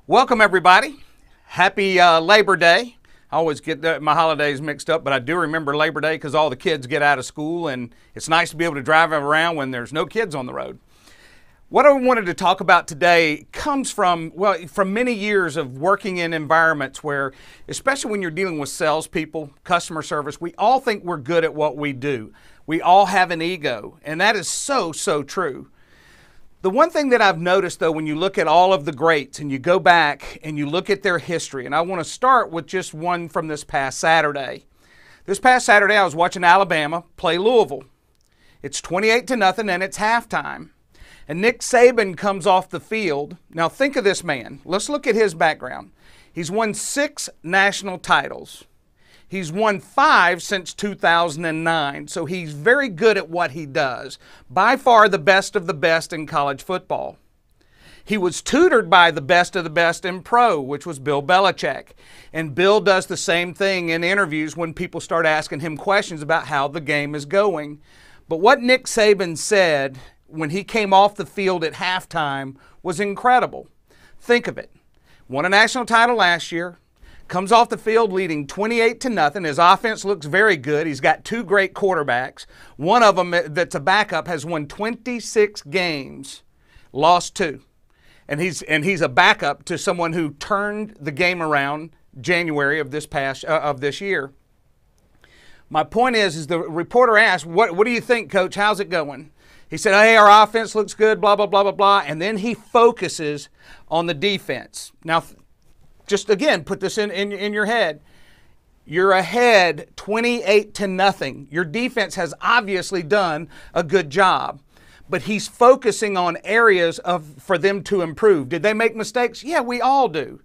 Welcome everybody. Happy Labor Day. I always get my holidays mixed up, but I do remember Labor Day because all the kids get out of school and it's nice to be able to drive around when there's no kids on the road. What I wanted to talk about today comes from many years of working in environments where, especially when you're dealing with salespeople, customer service, we all think we're good at what we do. We all have an ego, and that is so true. The one thing that I've noticed, though, when you look at all of the greats and you go back and you look at their history, and I want to start with just one from this past Saturday. This past Saturday, I was watching Alabama play Louisville. It's 28-0 and it's halftime. And Nick Saban comes off the field. Now think of this man. Let's look at his background. He's won 6 national titles. He's won 5 since 2009, so he's very good at what he does. By far the best of the best in college football. He was tutored by the best of the best in pro, which was Bill Belichick. And Bill does the same thing in interviews when people start asking him questions about how the game is going. But what Nick Saban said when he came off the field at halftime was incredible. Think of it. Won a national title last year. Comes off the field leading 28-0. His offense looks very good. He's got 2 great quarterbacks. One of them that's a backup has won 26 games, lost 2. And he's a backup to someone who turned the game around January of this year. My point is the reporter asked, what do you think, Coach? How's it going? He said, hey, our offense looks good, blah, blah, blah, blah, blah. And then he focuses on the defense. Now, just again, put this in your head. You're ahead 28-0. Your defense has obviously done a good job, but he's focusing on areas for them to improve. Did they make mistakes? Yeah, we all do.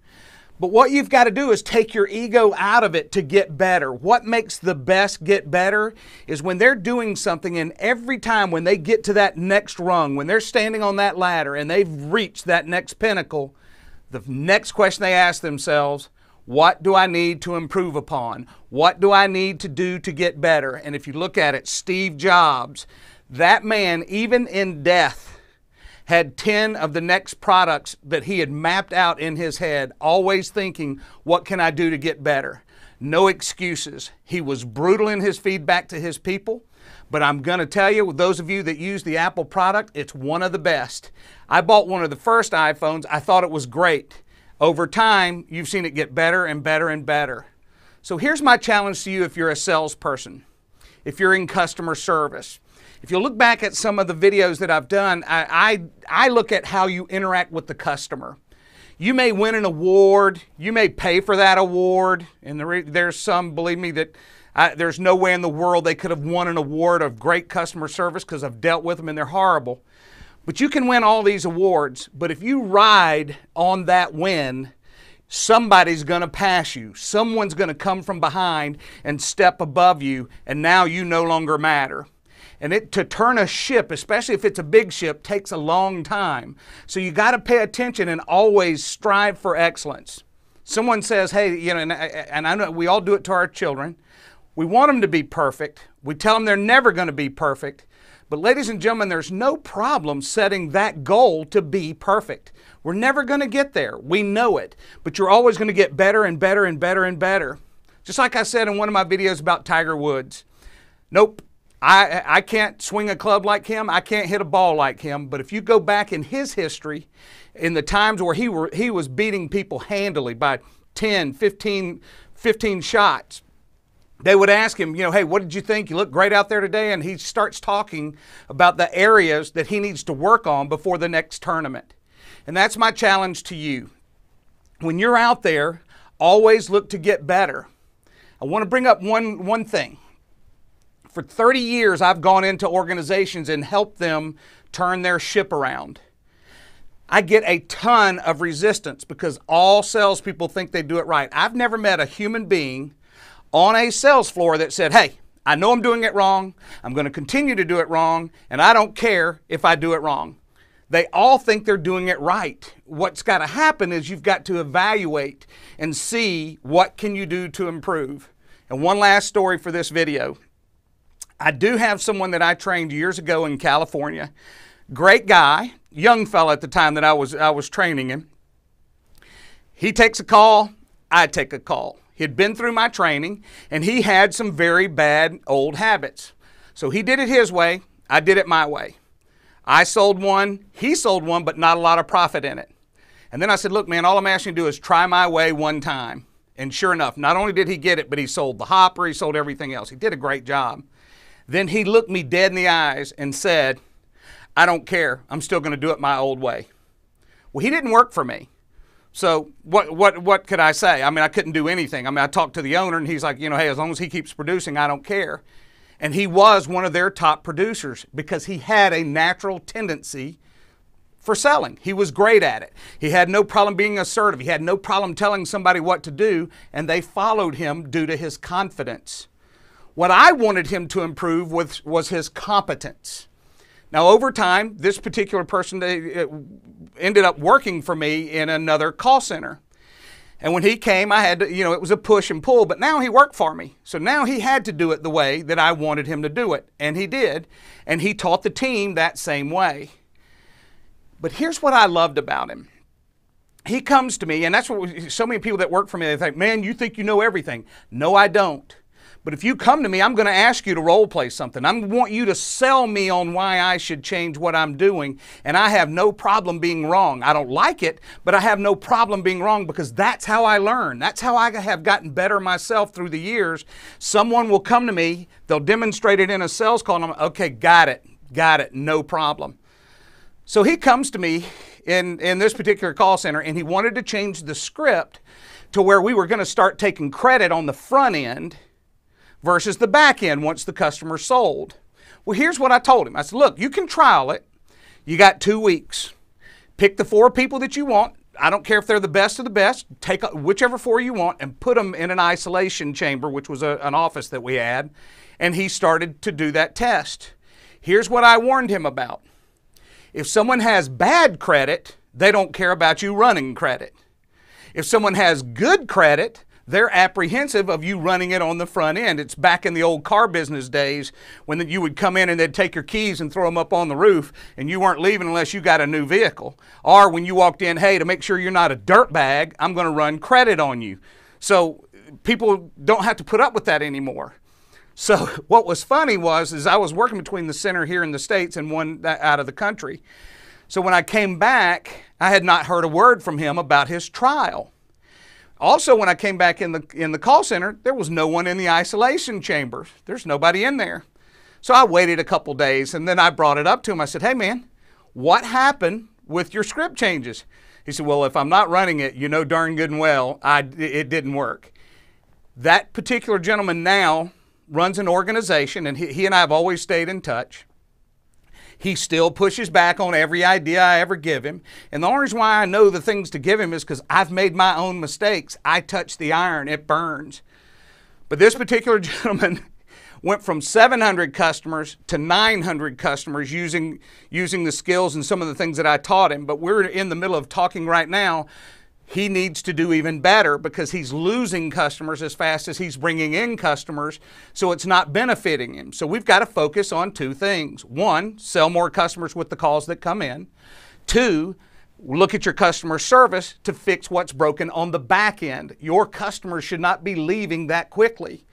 But what you've got to do is take your ego out of it to get better. What makes the best get better is when they're doing something, and every time when they get to that next rung, when they're standing on that ladder and they've reached that next pinnacle, the next question they ask themselves, what do I need to improve upon? What do I need to do to get better? And if you look at it, Steve Jobs, that man, even in death, had 10 of the next products that he had mapped out in his head, always thinking, what can I do to get better? No excuses. He was brutal in his feedback to his people. But I'm going to tell you, with those of you that use the Apple product, it's one of the best. I bought one of the first iPhones. I thought it was great. Over time, you've seen it get better and better and better. So here's my challenge to you if you're a salesperson, if you're in customer service. If you look back at some of the videos that I've done, I look at how you interact with the customer. You may win an award. You may pay for that award. And there's some, believe me, that there's no way in the world they could have won an award of great customer service because I've dealt with them and they're horrible. But you can win all these awards, but if you ride on that win, somebody's going to pass you. Someone's going to come from behind and step above you, and now you no longer matter. And to turn a ship, especially if it's a big ship, takes a long time. So you got to pay attention and always strive for excellence. Someone says, hey, and I know we all do it to our children. We want them to be perfect. We tell them they're never going to be perfect. But ladies and gentlemen, there's no problem setting that goal to be perfect. We're never going to get there. We know it. But you're always going to get better and better and better and better. Just like I said in one of my videos about Tiger Woods. Nope. I can't swing a club like him. I can't hit a ball like him. But if you go back in his history, in the times where he was beating people handily by 10, 15 shots, they would ask him, hey, what did you think? You look great out there today. And he starts talking about the areas that he needs to work on before the next tournament. And that's my challenge to you. When you're out there, always look to get better. I want to bring up one thing. For 30 years, I've gone into organizations and helped them turn their ship around. I get a ton of resistance because all salespeople think they do it right. I've never met a human being on a sales floor that said, hey, I know I'm doing it wrong. I'm going to continue to do it wrong, and I don't care if I do it wrong. They all think they're doing it right. What's got to happen is you've got to evaluate and see what can you do to improve. And one last story for this video. I do have someone that I trained years ago in California. Great guy, young fella at the time that I was training him. He takes a call, I take a call. He'd been through my training, and he had some very bad old habits. So he did it his way, I did it my way. I sold one, he sold one, but not a lot of profit in it. And then I said, look, man, all I'm asking you to do is try my way one time. And sure enough, not only did he get it, but he sold the hopper, he sold everything else. He did a great job. Then he looked me dead in the eyes and said, I don't care, I'm still going to do it my old way. Well, he didn't work for me. So what could I say? I mean, I couldn't do anything. I mean, I talked to the owner, and he's like, you know, hey, as long as he keeps producing, I don't care. And he was one of their top producers because he had a natural tendency for selling. He was great at it. He had no problem being assertive. He had no problem telling somebody what to do, and they followed him due to his confidence. What I wanted him to improve was his competence. Now, over time, this particular person ended up working for me in another call center. And when he came, I had to, you know, it was a push and pull, but now he worked for me. So now he had to do it the way that I wanted him to do it. And he did. And he taught the team that same way. But here's what I loved about him. He comes to me, and that's what so many people that work for me, they think, man, you think you know everything. No, I don't. But if you come to me, I'm going to ask you to role play something. I want you to sell me on why I should change what I'm doing. And I have no problem being wrong. I don't like it, but I have no problem being wrong because that's how I learn. That's how I have gotten better myself through the years. Someone will come to me, they'll demonstrate it in a sales call, and I'm like, okay, got it, no problem. So he comes to me in this particular call center, and he wanted to change the script to where we were going to start taking credit on the front end versus the back end once the customer sold. Well, here's what I told him. I said, look, you can trial it. You got 2 weeks. Pick the 4 people that you want. I don't care if they're the best of the best. Take whichever 4 you want and put them in an isolation chamber, which was an office that we had. And he started to do that test. Here's what I warned him about. If someone has bad credit, they don't care about you running credit. If someone has good credit, they're apprehensive of you running it on the front end. It's back in the old car business days when you would come in and they'd take your keys and throw them up on the roof and you weren't leaving unless you got a new vehicle. Or when you walked in, hey, to make sure you're not a dirtbag, I'm going to run credit on you. So people don't have to put up with that anymore. So what was funny is I was working between the center here in the States and one out of the country. So when I came back, I had not heard a word from him about his trial. Also, when I came back in the call center, there was no one in the isolation chamber. There's nobody in there. So I waited a couple days, and then I brought it up to him. I said, hey, man, what happened with your script changes? He said, well, if I'm not running it, you know darn good and well, it didn't work. That particular gentleman now runs an organization, and he and I have always stayed in touch. He still pushes back on every idea I ever give him. And the only reason why I know the things to give him is because I've made my own mistakes. I touch the iron, it burns. But this particular gentleman went from 700 customers to 900 customers using the skills and some of the things that I taught him. But we're in the middle of talking right now. He needs to do even better because he's losing customers as fast as he's bringing in customers, so it's not benefiting him. So we've got to focus on 2 things. 1, sell more customers with the calls that come in. 2, look at your customer service to fix what's broken on the back end. Your customers should not be leaving that quickly.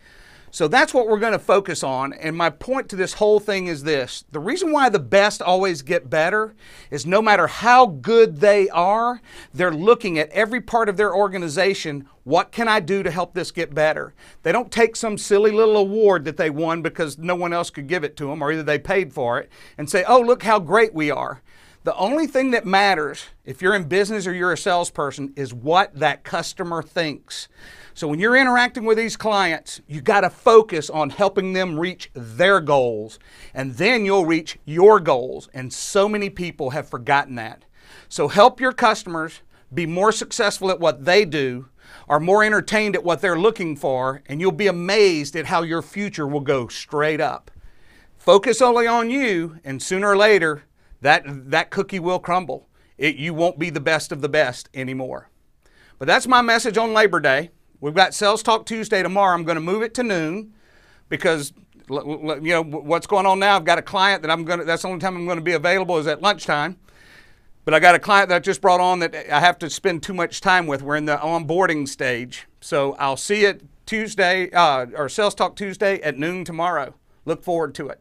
So that's what we're going to focus on, and my point to this whole thing is this. The reason why the best always get better is no matter how good they are, they're looking at every part of their organization, what can I do to help this get better? They don't take some silly little award that they won because no one else could give it to them, or either they paid for it, and say, oh, look how great we are. The only thing that matters, if you're in business or you're a salesperson, is what that customer thinks. So when you're interacting with these clients, you got to focus on helping them reach their goals, and then you'll reach your goals. And so many people have forgotten that. So help your customers be more successful at what they do, are more entertained at what they're looking for, and you'll be amazed at how your future will go straight up. Focus only on you, and sooner or later, that cookie will crumble. You won't be the best of the best anymore. But that's my message on Labor Day. We've got Sales Talk Tuesday tomorrow. I'm going to move it to noon because, you know, what's going on now, I've got a client that that's the only time I'm going to be available is at lunchtime. But I got a client that I just brought on that I have to spend too much time with. We're in the onboarding stage. So I'll see it Tuesday, or Sales Talk Tuesday at noon tomorrow. Look forward to it.